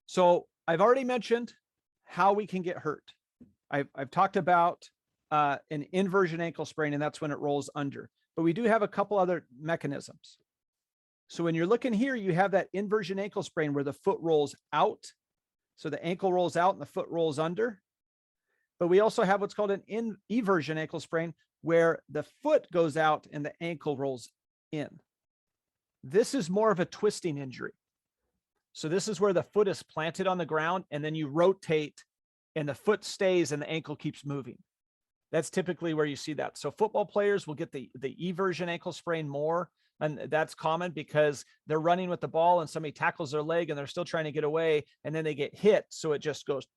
So I've already mentioned how we can get hurt. I've talked about an inversion ankle sprain, and that's when it rolls under. But we do have a couple other mechanisms. So when you're looking here, you have that inversion ankle sprain where the foot rolls out. So the ankle rolls out and the foot rolls under. But we also have what's called an eversion ankle sprain where the foot goes out and the ankle rolls in. This is more of a twisting injury. So this is where the foot is planted on the ground and then you rotate and the foot stays and the ankle keeps moving. That's typically where you see that. So football players will get the eversion ankle sprain more. And that's common because they're running with the ball and somebody tackles their leg and they're still trying to get away and then they get hit. So it just goes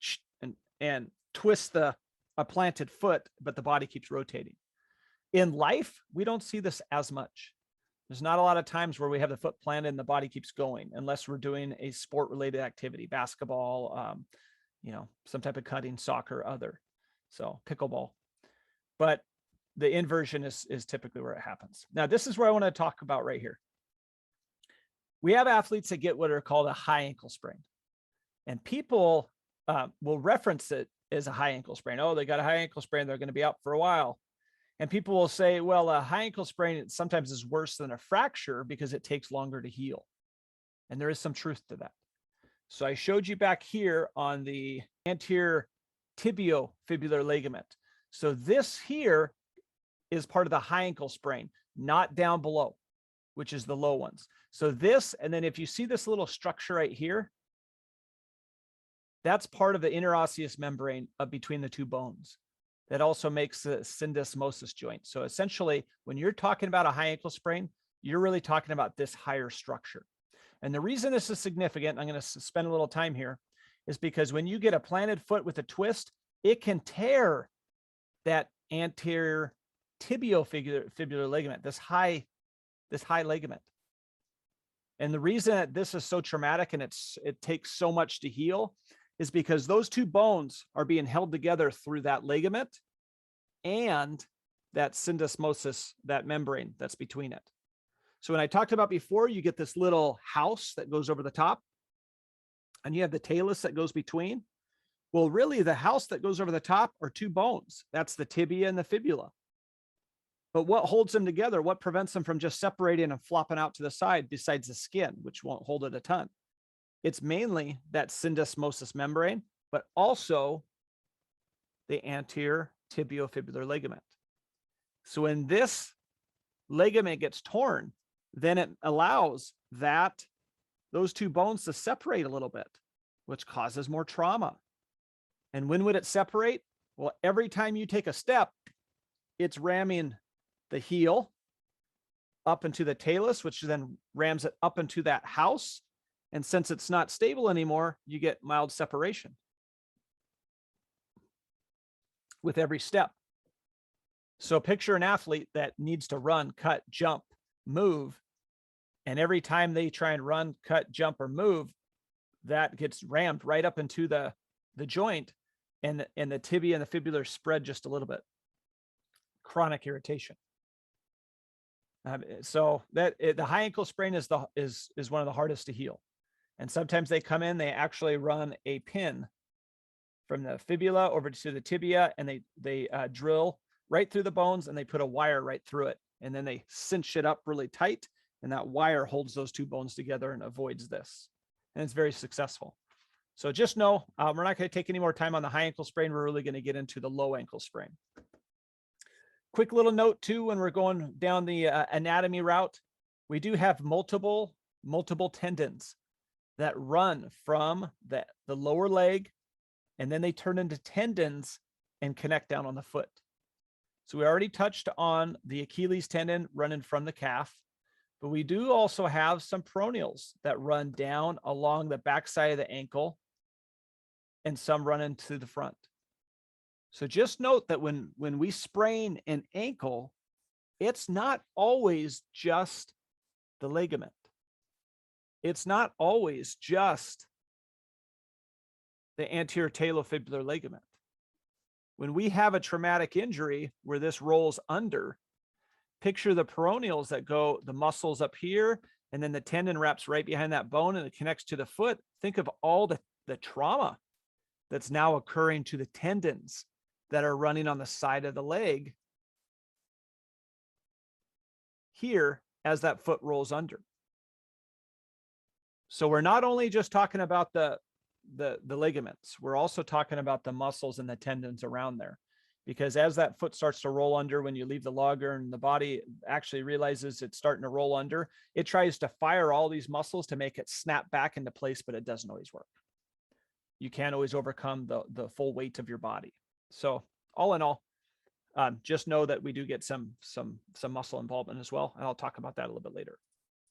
and twists a planted foot, but the body keeps rotating. In life, we don't see this as much. There's not a lot of times where we have the foot planted and the body keeps going unless we're doing a sport related activity, basketball, some type of cutting, soccer, other. So pickleball. But the inversion is typically where it happens. Now, this is where I want to talk about right here. We have athletes that get what are called a high ankle sprain. And people will reference it as a high ankle sprain. Oh, they got a high ankle sprain. They're going to be out for a while. And people will say, well, a high ankle sprain sometimes is worse than a fracture because it takes longer to heal. And there is some truth to that. So I showed you back here on the anterior tibiofibular ligament. So this here is part of the high ankle sprain, not down below, which is the low ones. So this, and then if you see this little structure right here, that's part of the interosseous membrane between the two bones. That also makes the syndesmosis joint. So essentially, when you're talking about a high ankle sprain, you're really talking about this higher structure. And the reason this is significant, I'm going to spend a little time here, is because when you get a planted foot with a twist, it can tear that anterior tibiofibular ligament, this high ligament. And the reason that this is so traumatic and it takes so much to heal is because those two bones are being held together through that ligament and that syndesmosis, that membrane that's between it. So when I talked about before, you get this little house that goes over the top and you have the talus that goes between. Well, really the house that goes over the top are two bones. That's the tibia and the fibula. But what holds them together? What prevents them from just separating and flopping out to the side besides the skin, which won't hold it a ton? It's mainly that syndesmosis membrane, but also the anterior tibiofibular ligament. So when this ligament gets torn, then it allows those two bones to separate a little bit, which causes more trauma. And when would it separate? Well, every time you take a step, it's ramming the heel up into the talus, which then rams it up into that house. And since it's not stable anymore, you get mild separation with every step. So picture an athlete that needs to run, cut, jump, move. And every time they try and run, cut, jump, or move, that gets rammed right up into the joint and the tibia and the fibula spread just a little bit. Chronic irritation. So the high ankle sprain is one of the hardest to heal. And sometimes they come in, they actually run a pin from the fibula over to the tibia, and they drill right through the bones and they put a wire right through it. And then they cinch it up really tight. And that wire holds those two bones together and avoids this. And it's very successful. So just know, we're not going to take any more time on the high ankle sprain. We're really going to get into the low ankle sprain. Quick little note too, when we're going down the anatomy route, we do have multiple tendons that run from the lower leg, and then they turn into tendons and connect down on the foot. So we already touched on the Achilles tendon running from the calf, but we do also have some peroneals that run down along the backside of the ankle, and some run into the front. So just note that when we sprain an ankle, it's not always just the ligament. It's not always just the anterior talofibular ligament. When we have a traumatic injury where this rolls under, picture the peroneals that go, the muscles up here, and then the tendon wraps right behind that bone and it connects to the foot. Think of all the the trauma that's now occurring to the tendons that are running on the side of the leg here as that foot rolls under. So we're not only just talking about the ligaments, we're also talking about the muscles and the tendons around there. Because as that foot starts to roll under when you leave the logger and the body actually realizes it's starting to roll under, it tries to fire all these muscles to make it snap back into place, but it doesn't always work. You can't always overcome the full weight of your body. So all in all, just know that we do get some muscle involvement as well. And I'll talk about that a little bit later.